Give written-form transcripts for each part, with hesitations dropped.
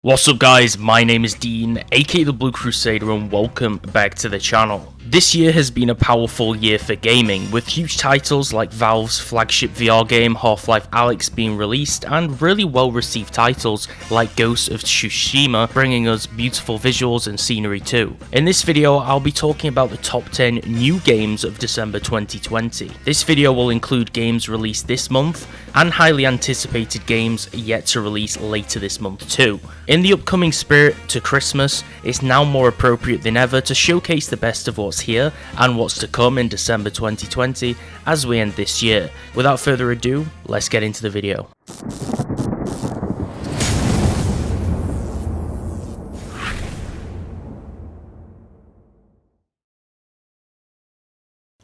What's up guys, my name is Dean, aka the Blue Crusader, and welcome back to the channel. This year has been a powerful year for gaming, with huge titles like Valve's flagship VR game Half-Life Alyx being released, and really well received titles like Ghost of Tsushima bringing us beautiful visuals and scenery too. In this video I'll be talking about the top 10 new games of December 2020. This video will include games released this month, and highly anticipated games yet to release later this month too. In the upcoming spirit to Christmas, it's now more appropriate than ever to showcase the best of what's here and what's to come in December 2020 as we end this year. Without further ado, let's get into the video.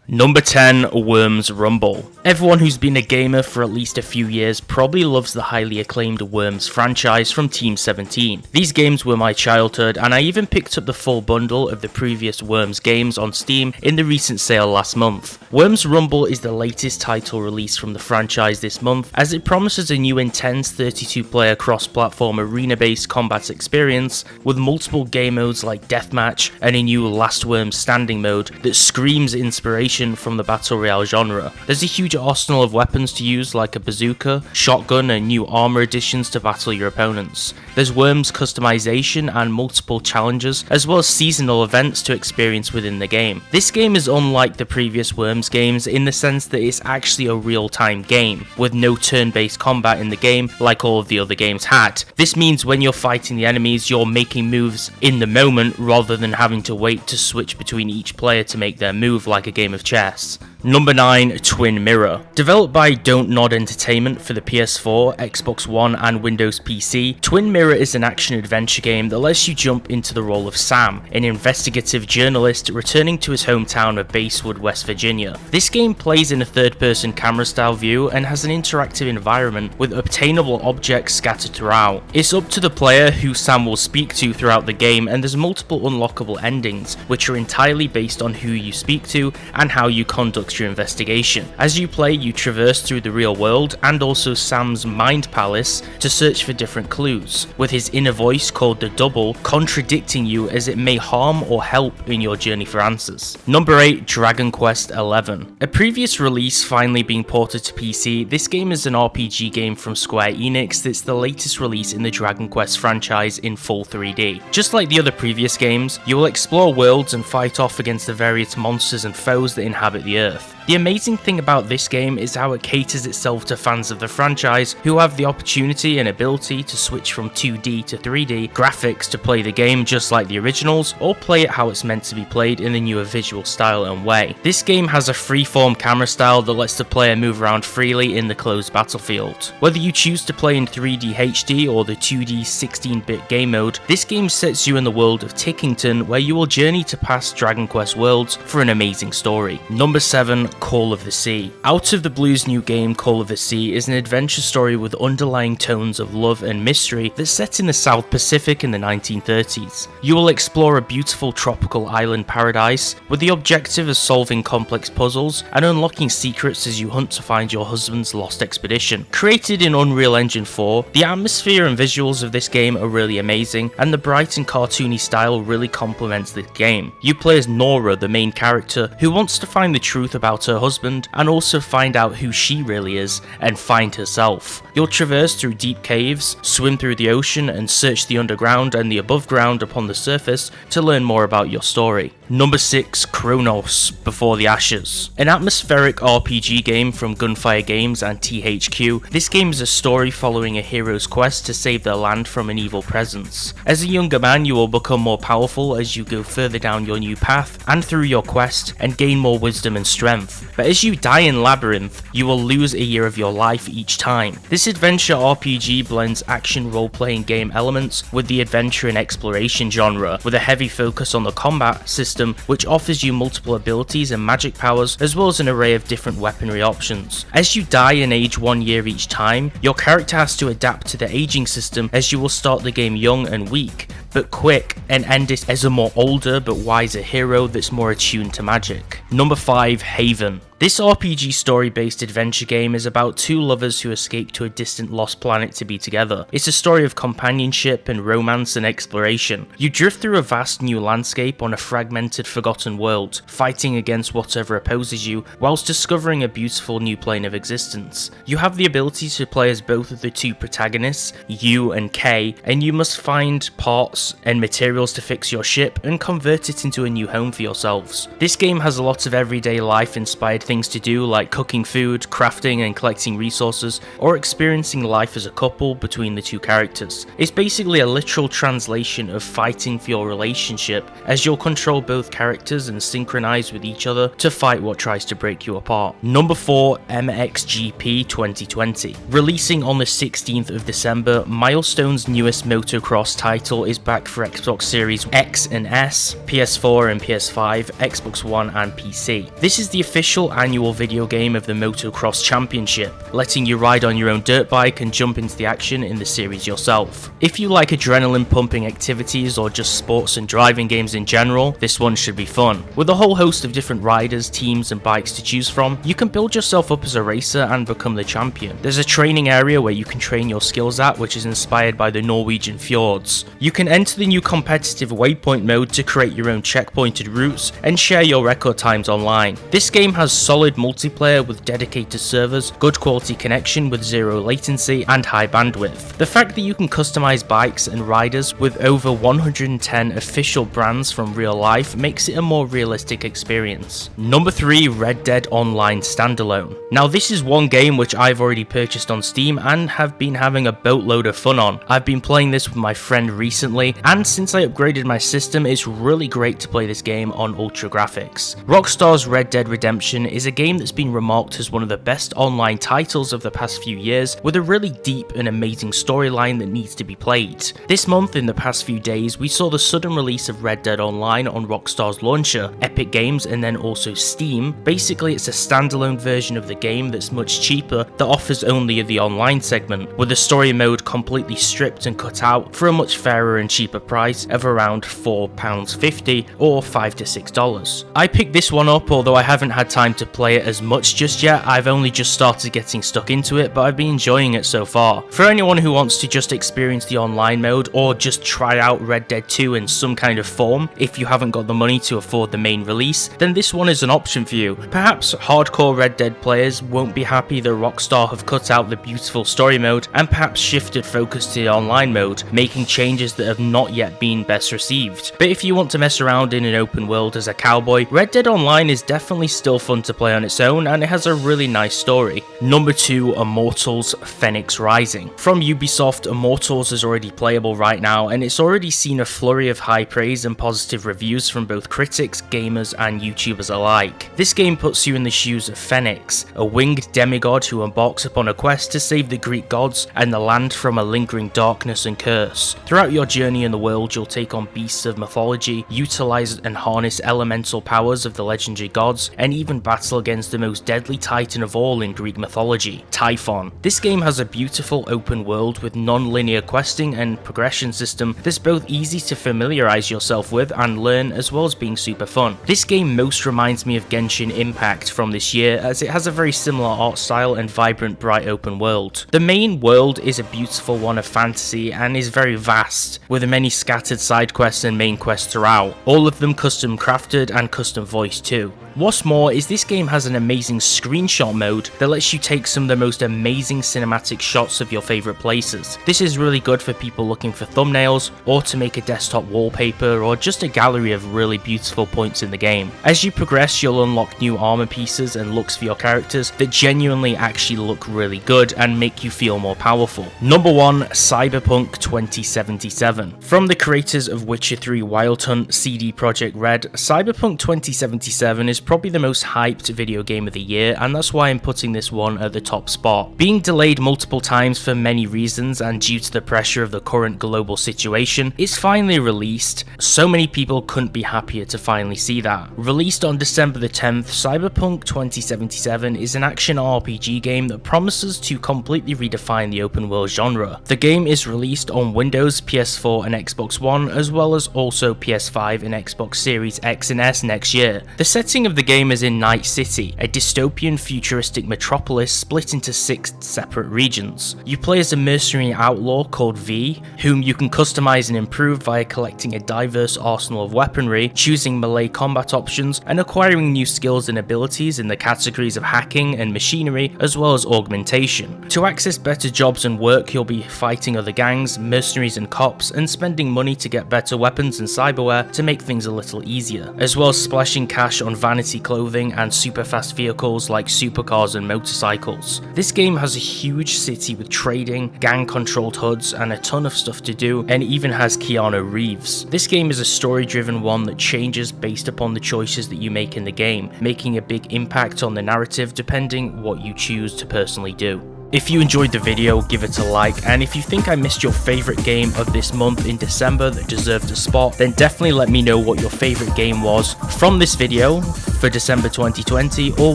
Number 10, Worms Rumble. Everyone who's been a gamer for at least a few years probably loves the highly acclaimed Worms franchise from Team 17. These games were my childhood, and I even picked up the full bundle of the previous Worms games on Steam in the recent sale last month. Worms Rumble is the latest title released from the franchise this month, as it promises a new intense 32-player cross-platform arena-based combat experience with multiple game modes like Deathmatch and a new Last Worms Standing mode that screams inspiration from the Battle Royale genre. There's a huge arsenal of weapons to use like a bazooka, shotgun, and new armor additions to battle your opponents. There's Worms customization and multiple challenges, as well as seasonal events to experience within the game. This game is unlike the previous Worms games in the sense that it's actually a real-time game, with no turn-based combat in the game like all of the other games had. This means when you're fighting the enemies, you're making moves in the moment rather than having to wait to switch between each player to make their move like a game of chess. Number 9, Twin Mirror. Developed by Don't Nod Entertainment for the PS4, Xbox One, and Windows PC, Twin Mirror is an action-adventure game that lets you jump into the role of Sam, an investigative journalist returning to his hometown of Basewood, West Virginia. This game plays in a third-person camera-style view and has an interactive environment with obtainable objects scattered throughout. It's up to the player who Sam will speak to throughout the game, and there's multiple unlockable endings, which are entirely based on who you speak to and how you conduct your investigation. As you play, you traverse through the real world and also Sam's mind palace to search for different clues, with his inner voice called the Double contradicting you as it may harm or help in your journey for answers. Number 8, Dragon Quest XI. A previous release finally being ported to PC, this game is an RPG game from Square Enix that's the latest release in the Dragon Quest franchise in full 3D. Just like the other previous games, you will explore worlds and fight off against the various monsters and foes that inhabit the Earth. The amazing thing about this game is how it caters itself to fans of the franchise who have the opportunity and ability to switch from 2D to 3D graphics to play the game just like the originals, or play it how it's meant to be played in a newer visual style and way. This game has a freeform camera style that lets the player move around freely in the closed battlefield. Whether you choose to play in 3D HD or the 2D 16-bit game mode, this game sets you in the world of Tickington, where you will journey to past Dragon Quest worlds for an amazing story. Number 7, Call of the Sea. Out of the Blue's new game Call of the Sea is an adventure story with underlying tones of love and mystery that's set in the South Pacific in the 1930s. You will explore a beautiful tropical island paradise with the objective of solving complex puzzles and unlocking secrets as you hunt to find your husband's lost expedition. Created in Unreal Engine 4, the atmosphere and visuals of this game are really amazing, and the bright and cartoony style really complements the game. You play as Nora, the main character, who wants to find the truth about her husband and also find out who she really is and find herself. You'll traverse through deep caves, swim through the ocean, and search the underground and the above ground upon the surface to learn more about your story. Number 6, Chronos, Before the Ashes. An atmospheric RPG game from Gunfire Games and THQ, this game is a story following a hero's quest to save their land from an evil presence. As a younger man, you will become more powerful as you go further down your new path and through your quest and gain more wisdom and strength. But as you die in Labyrinth, you will lose a year of your life each time. This adventure RPG blends action role-playing game elements with the adventure and exploration genre, with a heavy focus on the combat system, which offers you multiple abilities and magic powers, as well as an array of different weaponry options. As you die and age 1 year each time, your character has to adapt to the aging system, as you will start the game young and weak, but quick, and end it as a more older but wiser hero that's more attuned to magic. Number 5, Haven. This RPG story-based adventure game is about two lovers who escape to a distant lost planet to be together. It's a story of companionship and romance and exploration. You drift through a vast new landscape on a fragmented, forgotten world, fighting against whatever opposes you, whilst discovering a beautiful new plane of existence. You have the ability to play as both of the two protagonists, U and K, and you must find parts and materials to fix your ship and convert it into a new home for yourselves. This game has a lot of everyday life inspired things to do, like cooking food, crafting and collecting resources, or experiencing life as a couple between the two characters. It's basically a literal translation of fighting for your relationship, as you'll control both characters and synchronize with each other to fight what tries to break you apart. Number 4, MXGP 2020. Releasing on the 16th of December, Milestone's newest motocross title is back for Xbox Series X and S, PS4 and PS5, Xbox One and PC. This is the official annual video game of the Motocross Championship, letting you ride on your own dirt bike and jump into the action in the series yourself. If you like adrenaline pumping activities or just sports and driving games in general, this one should be fun. With a whole host of different riders, teams and bikes to choose from, you can build yourself up as a racer and become the champion. There's a training area where you can train your skills at, which is inspired by the Norwegian fjords. You can enter the new competitive waypoint mode to create your own checkpointed routes and share your record times online. This game has solid multiplayer with dedicated servers, good quality connection with zero latency and high bandwidth. The fact that you can customize bikes and riders with over 110 official brands from real life makes it a more realistic experience. Number 3, Red Dead Online Standalone. Now this is one game which I've already purchased on Steam and have been having a boatload of fun on. I've been playing this with my friend recently, and since I upgraded my system, it's really great to play this game on ultra graphics. Rockstar's Red Dead Redemption is a game that's been remarked as one of the best online titles of the past few years, with a really deep and amazing storyline that needs to be played. This month, in the past few days, we saw the sudden release of Red Dead Online on Rockstar's launcher, Epic Games, and then also Steam. Basically, it's a standalone version of the game that's much cheaper, that offers only the online segment, with the story mode completely stripped and cut out for a much fairer and cheaper price of around £4.50 or $5 to $6. I picked this one up, although I haven't had time to play it as much just yet. I've only just started getting stuck into it, but I've been enjoying it so far. For anyone who wants to just experience the online mode or just try out Red Dead 2 in some kind of form, if you haven't got the money to afford the main release, then this one is an option for you. Perhaps hardcore Red Dead players won't be happy that Rockstar have cut out the beautiful story mode and perhaps shifted focus to the online mode, making changes that have not yet been best received. But if you want to mess around in an open world as a cowboy, Red Dead Online is definitely still fun to play on its own, and it has a really nice story. Number 2, Immortals Fenyx Rising. From Ubisoft, Immortals is already playable right now, and it's already seen a flurry of high praise and positive reviews from both critics, gamers and YouTubers alike. This game puts you in the shoes of Fenyx, a winged demigod who embarks upon a quest to save the Greek gods and the land from a lingering darkness and curse. Throughout your journey in the world, you'll take on beasts of mythology, utilize and harness elemental powers of the legendary gods, and even battle against the most deadly titan of all in Greek mythology, Typhon. This game has a beautiful open world with non-linear questing and progression system that's both easy to familiarize yourself with and learn, as well as being super fun. This game most reminds me of Genshin Impact from this year, as it has a very similar art style and vibrant bright open world. The main world is a beautiful one of fantasy and is very vast, with many scattered side quests and main quests throughout, all of them custom crafted and custom voiced too. What's more is this game has an amazing screenshot mode that lets you take some of the most amazing cinematic shots of your favourite places. This is really good for people looking for thumbnails, or to make a desktop wallpaper, or just a gallery of really beautiful points in the game. As you progress, you'll unlock new armor pieces and looks for your characters that genuinely actually look really good and make you feel more powerful. Number 1, Cyberpunk 2077. From the creators of Witcher 3 Wild Hunt, CD Projekt Red, Cyberpunk 2077 is probably the most hyped video game of the year, and that's why I'm putting this one at the top spot. Being delayed multiple times for many reasons and due to the pressure of the current global situation, it's finally released. So many people couldn't be happier to finally see that. Released on December the 10th, Cyberpunk 2077 is an action RPG game that promises to completely redefine the open world genre. The game is released on Windows, PS4 and Xbox One, as well as also PS5 and Xbox Series X and S next year. The setting of the game is in Night City, a dystopian futuristic metropolis split into 6 separate regions. You play as a mercenary outlaw called V, whom you can customize and improve via collecting a diverse arsenal of weaponry, choosing melee combat options, and acquiring new skills and abilities in the categories of hacking and machinery, as well as augmentation. To access better jobs and work, you'll be fighting other gangs, mercenaries and cops, and spending money to get better weapons and cyberware to make things a little easier, as well as splashing cash on vanity clothing and super fast vehicles like supercars and motorcycles. This game has a huge city with trading, gang controlled HUDs, and a ton of stuff to do, and even has Keanu Reeves. This game is a story driven one that changes based upon the choices that you make in the game, making a big impact on the narrative depending what you choose to personally do. If you enjoyed the video, give it a like, and if you think I missed your favourite game of this month in December that deserved a spot, then definitely let me know what your favourite game was from this video for December 2020, or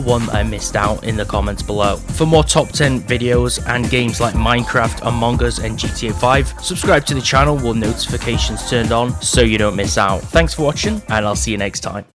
one that I missed out in the comments below. For more top 10 videos and games like Minecraft, Among Us and GTA 5, subscribe to the channel with notifications turned on so you don't miss out. Thanks for watching, and I'll see you next time.